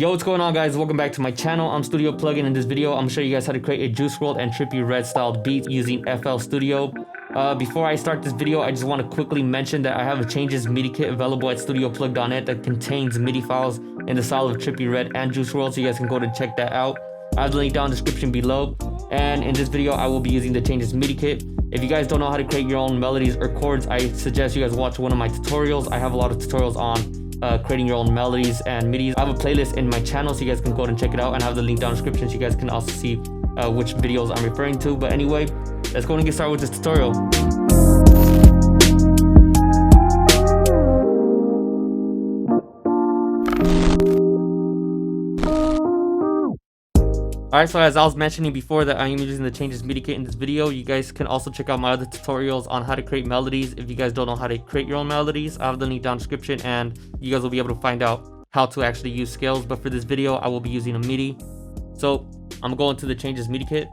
Yo, what's going on, guys? Welcome back to my channel. I'm StudioPlug, and in this video, I'm gonna show you guys how to create a Juice Wrld and Trippie Red styled beat using FL Studio. Before I start this video, I just want to quickly mention that I have a changes MIDI kit available at StudioPlug.net that contains MIDI files in the style of Trippie Red and Juice Wrld, so you guys can go and check that out. I have the link down in the description below. And in this video, I will be using the changes MIDI kit. If you guys don't know how to create your own melodies or chords, I suggest you guys watch one of my tutorials. I have a lot of tutorials on creating your own melodies and MIDIs. I have a playlist in my channel, so you guys can go and check it out, and I have the link down in the description so you guys can also see which videos I'm referring to. But anyway, let's go and get started with this tutorial. Alright, so as I was mentioning before that I am using the changes MIDI kit in this video, you guys can also check out my other tutorials on how to create melodies. If you guys don't know how to create your own melodies, I have the link down in the description, and you guys will be able to find out how to actually use scales. But for this video, I will be using a MIDI. So I'm going to the changes MIDI kit,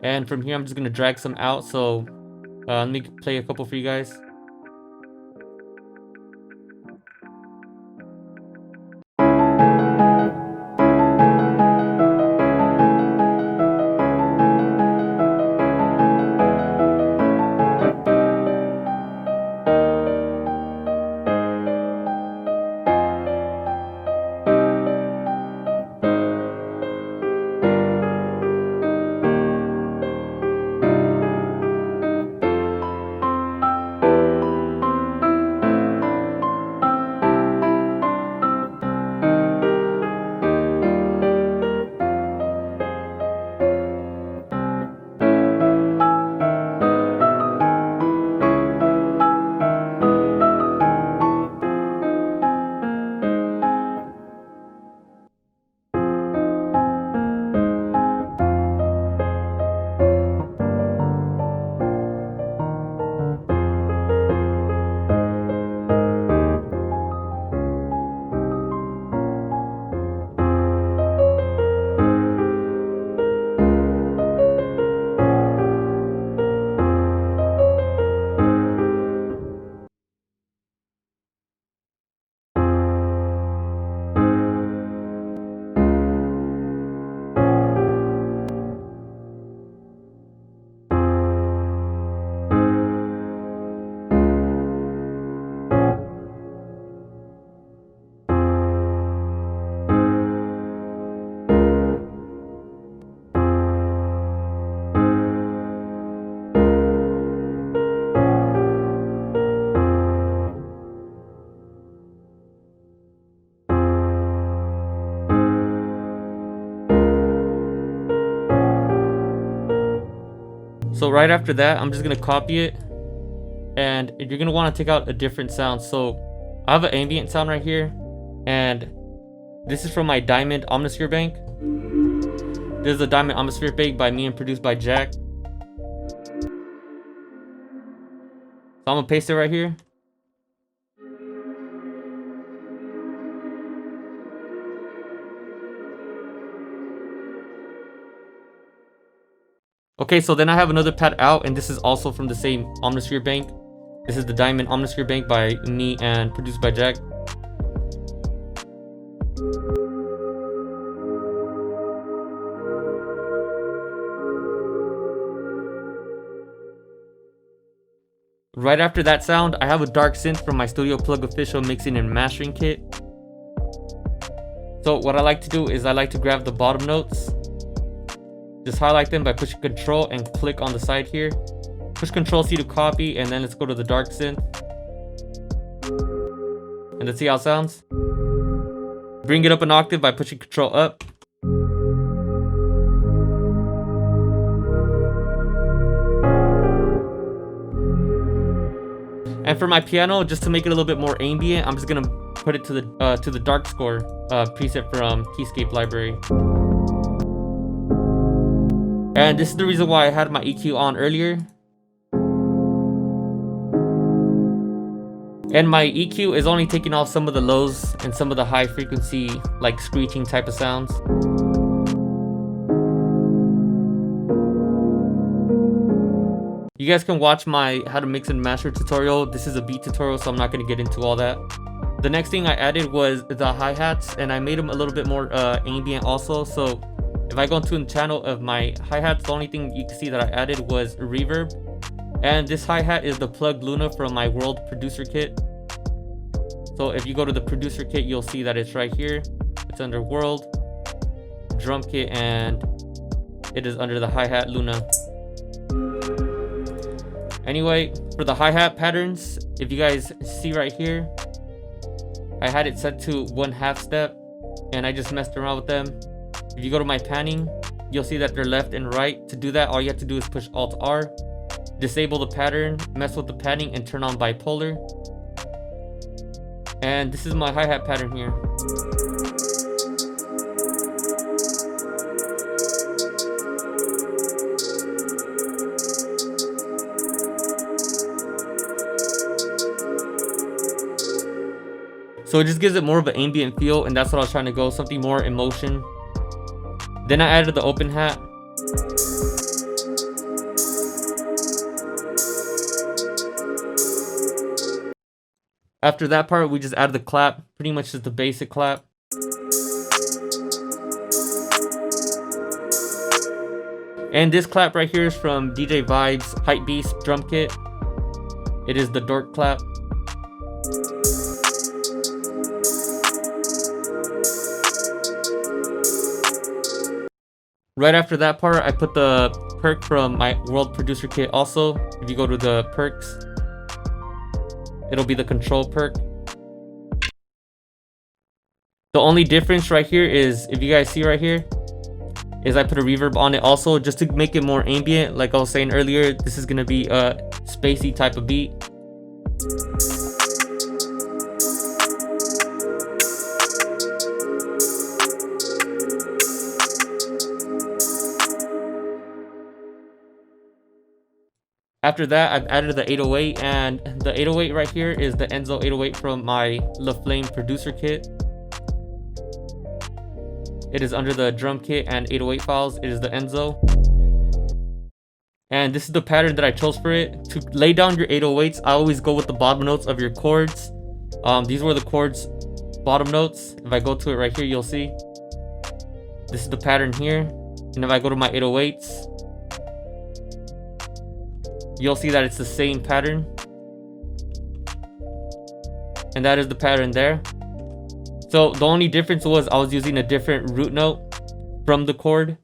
and from here I'm just going to drag some out. So let me play a couple for you guys. So right after that, I'm just gonna copy it, and you're gonna want to take out a different sound. So I have an ambient sound right here, and this is from my Diamond Omnisphere bank. This is a Diamond Omnisphere bank by me and produced by Jack. So I'm gonna paste it right here. Okay, so then I have another pad out, and this is also from the same Omnisphere bank. This is the Diamond Omnisphere bank by me and produced by Jack. Right after that sound, I have a dark synth from my StudioPlug official mixing and mastering kit. So what I like to do is I like to grab the bottom notes, just highlight them by pushing Control and click on the side here. Push Control C to copy, and then let's go to the dark synth. And let's see how it sounds. Bring it up an octave by pushing Control up. And for my piano, just to make it a little bit more ambient, I'm just gonna put it to the dark score preset from Keyscape library. And this is the reason why I had my EQ on earlier. And my EQ is only taking off some of the lows and some of the high frequency, like screeching type of sounds. You guys can watch my how to mix and master tutorial. This is a beat tutorial, so I'm not going to get into all that. The next thing I added was the hi-hats, and I made them a little bit more ambient also. So if I go into the channel of my hi-hats, the only thing you can see that I added was reverb. And this hi-hat is the Plug Luna from my Wrld producer kit. So if you go to the producer kit, you'll see that it's right here. It's under Wrld, drum kit, and it is under the hi-hat Luna. Anyway, for the hi-hat patterns, if you guys see right here, I had it set to 1/2 step, and I just messed around with them. If you go to my panning, you'll see that they're left and right. To do that, all you have to do is push Alt-R, disable the pattern, mess with the panning, and turn on bipolar. And this is my hi-hat pattern here. So it just gives it more of an ambient feel, and that's what I was trying to go, something more emotion. Then I added the open hat. After that part, we just added the clap, pretty much just the basic clap. And this clap right here is from DJ Vibes Hype Beast drum kit. It is the Dork clap. Right after that part, I put the perk from my Wrld producer kit also. If you go to the perks, it'll be the control perk. The only difference right here is, if you guys see right here, is I put a reverb on it also, just to make it more ambient. Like I was saying earlier, this is gonna be a spacey type of beat. After that, I've added the 808, and the 808 right here is the Enzo 808 from my La Flame producer kit. It is under the drum kit and 808 files. It is the Enzo. And this is the pattern that I chose for it. To lay down your 808s, I always go with the bottom notes of your chords. These were the chords bottom notes. If I go to it right here, you'll see. This is the pattern here. And if I go to my 808s, you'll see that it's the same pattern. And that is the pattern there. So the only difference was I was using a different root note from the chord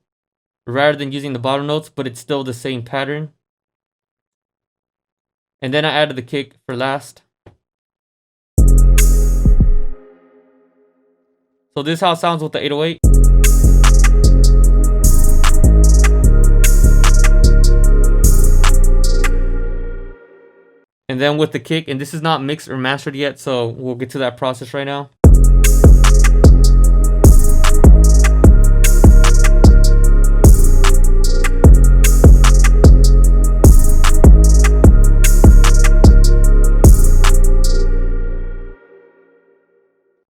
rather than using the bottom notes, but it's still the same pattern. And then I added the kick for last. So this is how it sounds with the 808. And then with the kick, and this is not mixed or mastered yet, so we'll get to that process right now.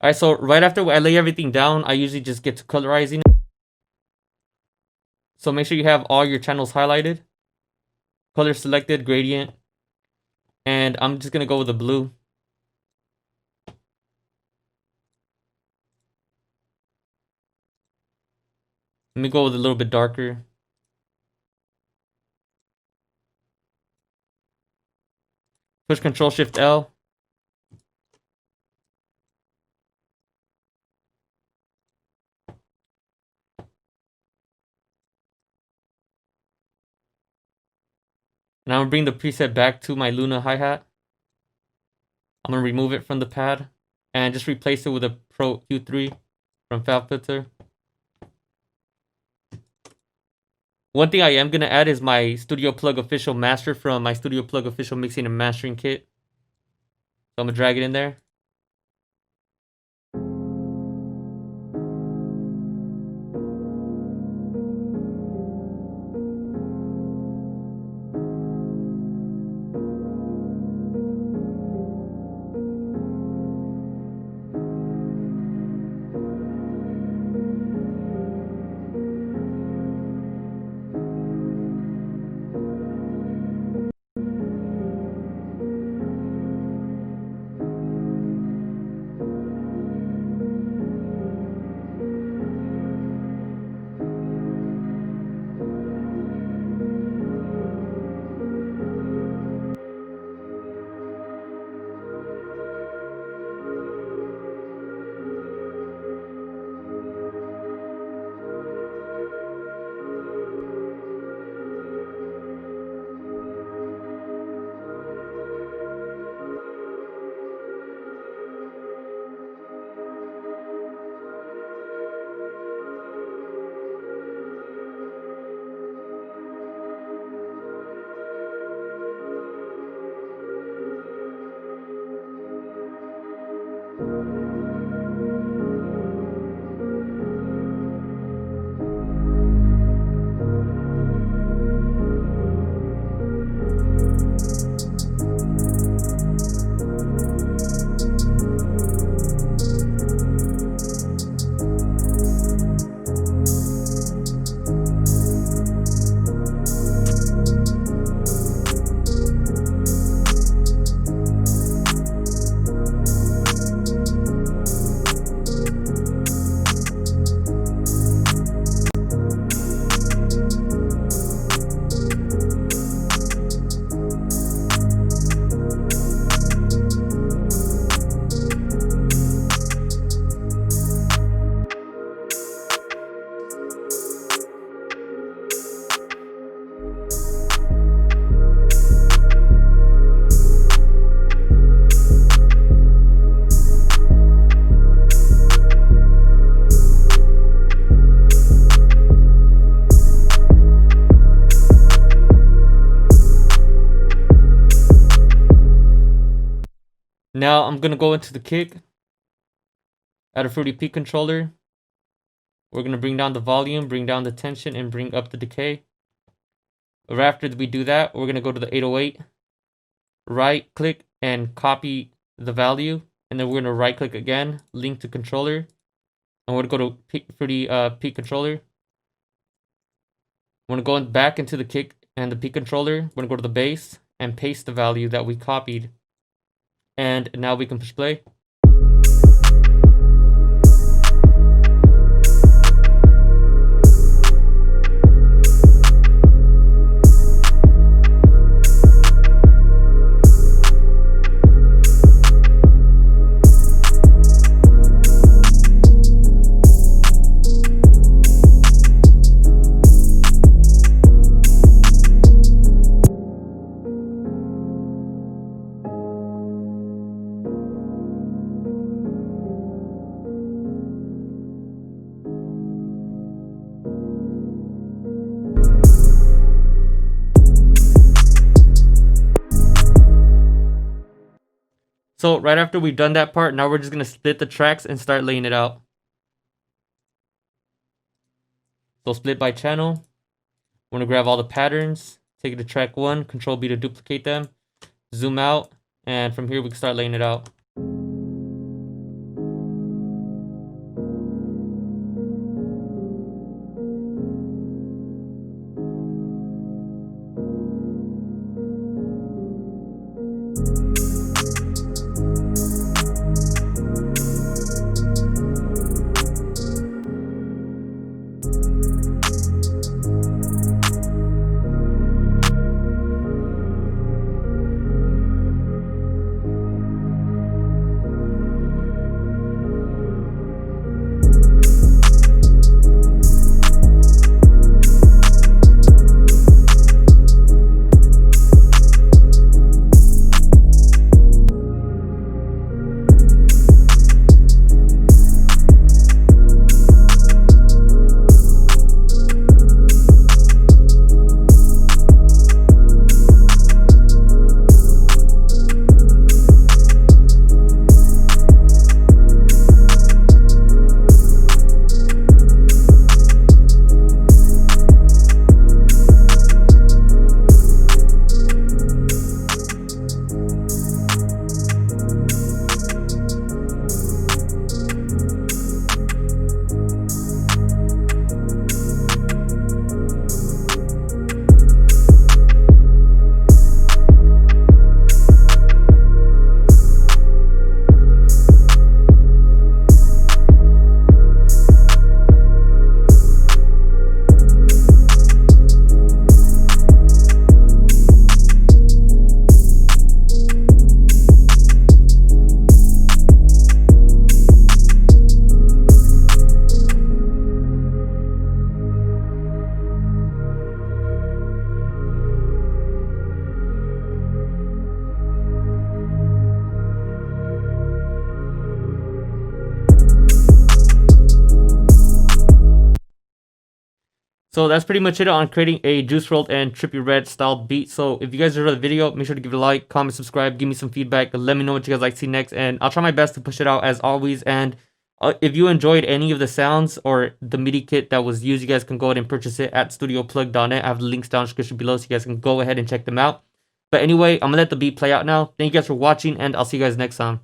Alright, so right after I lay everything down, I usually just get to colorizing. So make sure you have all your channels highlighted, color selected, gradient. And I'm just going to go with the blue. Let me go with a little bit darker. Push Control Shift L. And I'm going to bring the preset back to my Luna hi-hat. I'm going to remove it from the pad and just replace it with a Pro Q3 from FabFilter. One thing I am going to add is my StudioPlug official master from my StudioPlug official mixing and mastering kit. So I'm going to drag it in there. Now I'm gonna go into the kick. Add a Fruity Peak controller. We're gonna bring down the volume, bring down the tension, and bring up the decay. Right after we do that, we're gonna go to the 808, right click and copy the value, and then we're gonna right click again, link to controller, and we're gonna go to Fruity Peak controller. We're gonna go back into the kick and the peak controller. We're gonna go to the bass and paste the value that we copied, and now we can push play. So right after we've done that part, now we're just going to split the tracks and start laying it out. So split by channel. We're going to grab all the patterns, take it to track 1, Control B to duplicate them, zoom out, and from here we can start laying it out. So that's pretty much it on creating a Juice Wrld and Trippie Redd styled beat. So if you guys enjoyed the video, make sure to give it a like, comment, subscribe, give me some feedback, let me know what you guys like to see next, and I'll try my best to push it out as always. And if you enjoyed any of the sounds or the MIDI kit that was used, you guys can go ahead and purchase it at StudioPlug.net. I have the links down in the description below so you guys can go ahead and check them out. But anyway, I'm gonna let the beat play out now. Thank you guys for watching, and I'll see you guys next time.